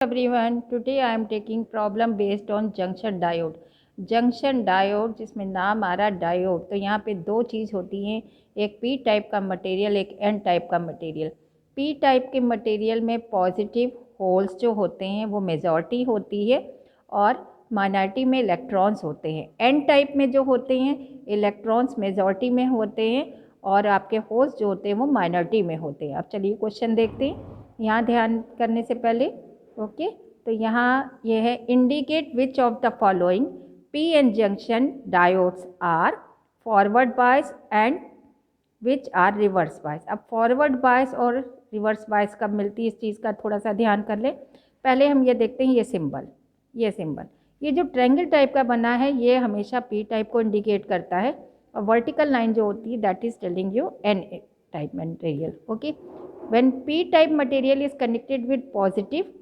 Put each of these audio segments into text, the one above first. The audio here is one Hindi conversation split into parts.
Everyone, today I am taking problem based on junction diode. Junction diode जिसमें नाम आ रहा डायोड, तो यहाँ पे दो चीज़ होती हैं, एक पी टाइप का मटेरियल, एक एन टाइप का मटेरियल। पी टाइप के मटेरियल में पॉजिटिव होल्स जो होते हैं वो मेजॉरिटी होती है और माइनॉरिटी में इलेक्ट्रॉन्स होते हैं। एन टाइप में जो होते हैं इलेक्ट्रॉन्स मेजॉरिटी में होते हैं और आपके होल्स जो होते हैं वो माइनॉरिटी में होते हैं। अब चलिए क्वेश्चन देखते हैं। यहाँ ध्यान करने से पहले ओके तो यहाँ ये है indicate which of the following P N junction diodes are forward bias and which are reverse bias. अब फॉरवर्ड बायस और रिवर्स बायस कब मिलती है, इस चीज़ का थोड़ा सा ध्यान कर लें। पहले हम ये देखते हैं, ये सिंबल ये जो ट्रायंगल टाइप का बना है ये हमेशा पी टाइप को इंडिकेट करता है और वर्टिकल लाइन जो होती है that is telling you N type material. Okay, when P type material is connected with positive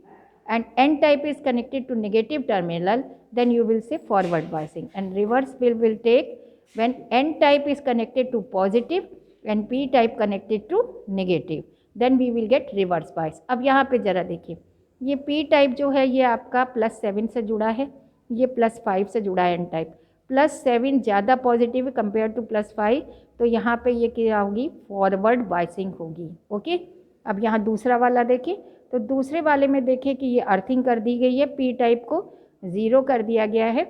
and n type is connected to negative terminal, then you will say forward biasing, and reverse will take when n type is connected to positive and p type connected to negative, then we will get reverse bias। अब यहाँ पे ज़रा देखिए, ये p टाइप जो है ये आपका +7 से जुड़ा है, ये +5 से जुड़ा है। n टाइप +7 ज़्यादा पॉजिटिव है कंपेयर टू +5, तो यहाँ पे ये क्या होगी, फॉरवर्ड बाइसिंग होगी। ओके, अब यहाँ दूसरा वाला देखिए, तो दूसरे वाले में देखें कि ये अर्थिंग कर दी गई है, पी टाइप को 0 कर दिया गया है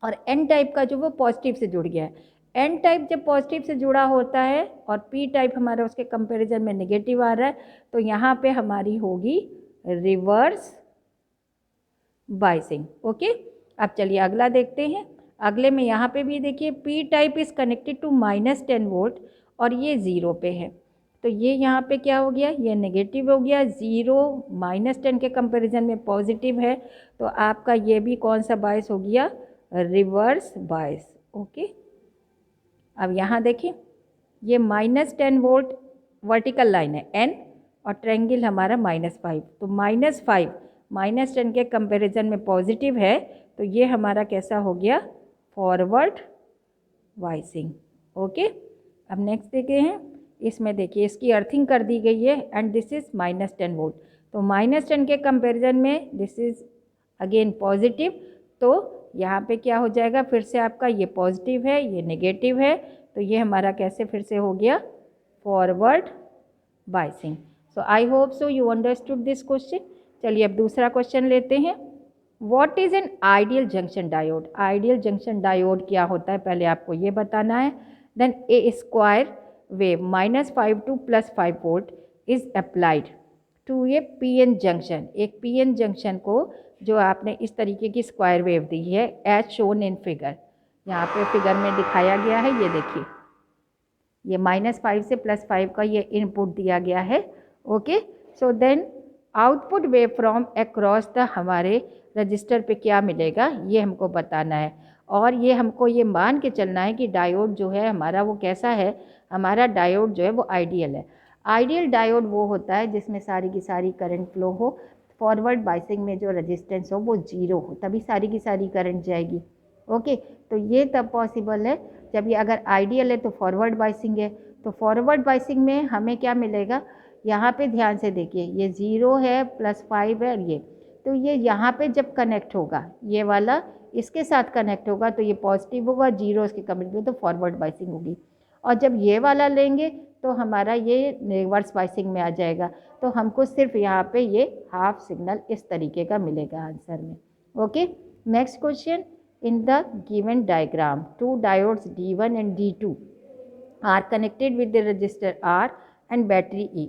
और एन टाइप का जो वो पॉजिटिव से जुड़ गया है। एन टाइप जब पॉजिटिव से जुड़ा होता है और पी टाइप हमारा उसके कंपैरिजन में नेगेटिव आ रहा है, तो यहाँ पे हमारी होगी रिवर्स बाइसिंग। ओके, अब चलिए अगला देखते हैं। अगले में यहाँ पे भी देखिए P type is connected to -10 volt और ये 0 पे है, तो ये यहाँ पे क्या हो गया, ये नेगेटिव हो गया। 0 -10 के कंपैरिजन में पॉजिटिव है, तो आपका ये भी कौन सा बायस हो गया, रिवर्स बायस। ओके, अब यहाँ देखिए ये -10 वोल्ट वर्टिकल लाइन है n और ट्रायंगल हमारा -5, तो -5 -10 के कंपैरिजन में पॉजिटिव है, तो ये हमारा कैसा हो गया, फॉरवर्ड बाइसिंग। ओके, अब नेक्स्ट देखते हैं। इसमें देखिए इसकी अर्थिंग कर दी गई है एंड दिस इज़ -10 वोल्ट, तो -10 के कंपैरिजन में दिस इज़ अगेन पॉजिटिव, तो यहाँ पे क्या हो जाएगा, फिर से आपका ये पॉजिटिव है ये नेगेटिव है, तो ये हमारा कैसे फिर से हो गया, forward biasing. So I hope so you understood this question. चलिए अब दूसरा क्वेश्चन लेते हैं। What is an ideal junction diode. Ideal junction diode क्या होता है पहले आपको ये बताना है। Then a square wave -5 to +5 volt is applied to a PN junction. एक पीएन जंक्शन को जो आपने इस तरीके की स्क्वायर वेव दी है एज शोन इन फिगर, यहाँ पे फिगर में दिखाया गया है, ये देखिए ये -5 से +5 का ये इनपुट दिया गया है। Okay, so then output wave from across the हमारे रजिस्टर पे क्या मिलेगा ये हमको बताना है, और ये हमको ये मान के चलना है कि डायोड जो है हमारा वो कैसा है, हमारा डायोड जो है वो आइडियल है। आइडियल डायोड वो होता है जिसमें सारी की सारी करंट फ्लो हो, फॉरवर्ड बाइसिंग में जो रेजिस्टेंस हो वो 0 हो, तभी सारी की सारी करंट जाएगी। ओके, तो ये तब पॉसिबल है जब ये अगर आइडियल है तो फॉरवर्ड बाइसिंग है, तो फॉरवर्ड बाइसिंग में हमें क्या मिलेगा, यहाँ पे ध्यान से देखिए ये 0 है +5 है और ये, तो ये यहाँ पे जब कनेक्ट होगा ये वाला इसके साथ कनेक्ट होगा तो ये पॉजिटिव होगा, 0 इसके कनेक्ट तो फॉरवर्ड बाइसिंग होगी, और जब ये वाला लेंगे तो हमारा ये रिवर्स बाइसिंग में आ जाएगा, तो हमको सिर्फ यहाँ पे ये हाफ सिग्नल इस तरीके का मिलेगा आंसर में। Okay, next question. In the given diagram 2 diodes D1 and D2 are connected with the register R and battery E।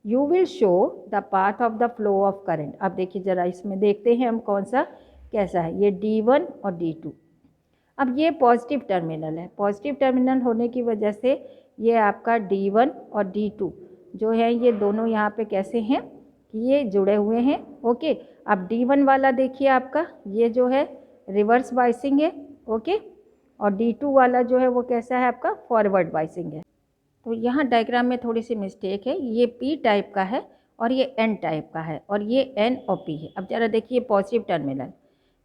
You will show the path of the flow of current. अब देखिए ज़रा इसमें देखते हैं हम कौन सा कैसा है, ये D1 और D2। अब ये पॉजिटिव टर्मिनल है, पॉजिटिव टर्मिनल होने की वजह से ये आपका D1 और D2 जो है ये दोनों यहाँ पे कैसे हैं कि ये जुड़े हुए हैं। ओके, अब D1 वाला देखिए आपका ये जो है रिवर्स बाइसिंग है। ओके, और D2 वाला जो है वो कैसा है आपका, फॉरवर्ड बाइसिंग है। तो यहाँ डायग्राम में थोड़ी सी मिस्टेक है, ये P टाइप का है और ये N टाइप का है, और ये N और P है। अब ज़रा देखिए पॉजिटिव टर्मिनल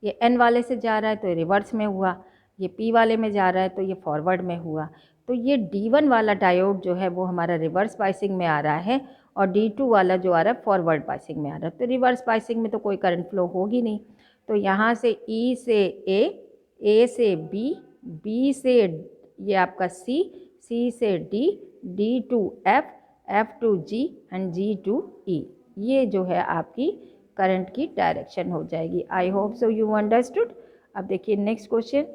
ये N वाले से जा रहा है तो रिवर्स में हुआ, ये P वाले में जा रहा है तो ये फॉरवर्ड में हुआ, तो ये D1 वाला डायोड जो है वो हमारा रिवर्स बाइसिंग में आ रहा है और D2 वाला जो आ रहा है फॉरवर्ड बायसिंग में आ रहा है। तो रिवर्स बायसिंग में तो कोई करंट फ्लो होगी नहीं। तो यहाँ से E से A से B से ये आपका C से D to F to G and G to E, ये जो है आपकी करंट की डायरेक्शन हो जाएगी। I hope so you understood. अब देखिए next question,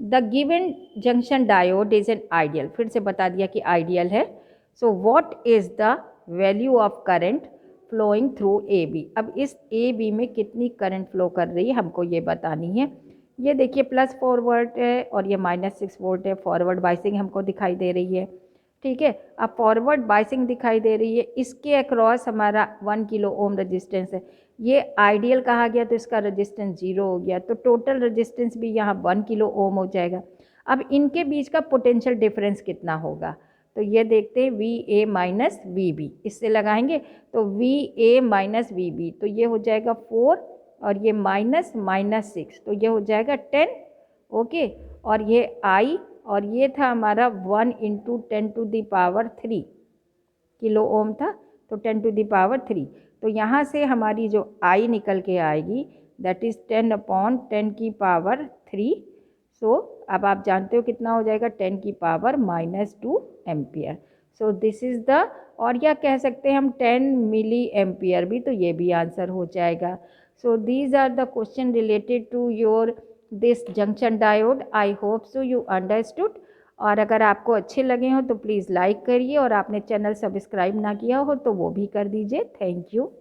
the given junction diode is an ideal, फिर से बता दिया कि आइडियल है। So what is the value of current flowing through A B. अब इस ए बी में कितनी करंट फ्लो कर रही है हमको ये बतानी है। ये देखिए +4 वोल्ट है और ये -6 वोल्ट है, फॉरवर्ड बायसिंग हमको दिखाई दे रही है। ठीक है, अब फॉरवर्ड बायसिंग दिखाई दे रही है, इसके अक्रॉस हमारा 1 किलो ओम रजिस्टेंस है। ये आइडियल कहा गया तो इसका रजिस्टेंस 0 हो गया, तो टोटल रजिस्टेंस भी यहाँ 1 किलो ओम हो जाएगा। अब इनके बीच का पोटेंशियल डिफरेंस कितना होगा, तो ये देखते हैं VA माइनस VB, इससे लगाएंगे तो VA माइनस VB, तो ये हो जाएगा 4 और ये -6, तो ये हो जाएगा 10। ओके, और ये I और ये था हमारा 1 × 10⁻³ किलो ओम था, तो 10⁻³। तो यहाँ से हमारी जो I निकल के आएगी दैट इज़ 10/10⁻³ सो अब आप जानते हो कितना हो जाएगा 10⁻⁻² ampere. So this is the, और या कह सकते हैं हम 10 मिली एम्पियर भी, तो ये भी आंसर हो जाएगा। So these are the question related to your this junction diode. I hope so you understood. और अगर आपको अच्छे लगे हो तो प्लीज़ लाइक करिए, और आपने चैनल सब्सक्राइब ना किया हो तो वो भी कर दीजिए। Thank you.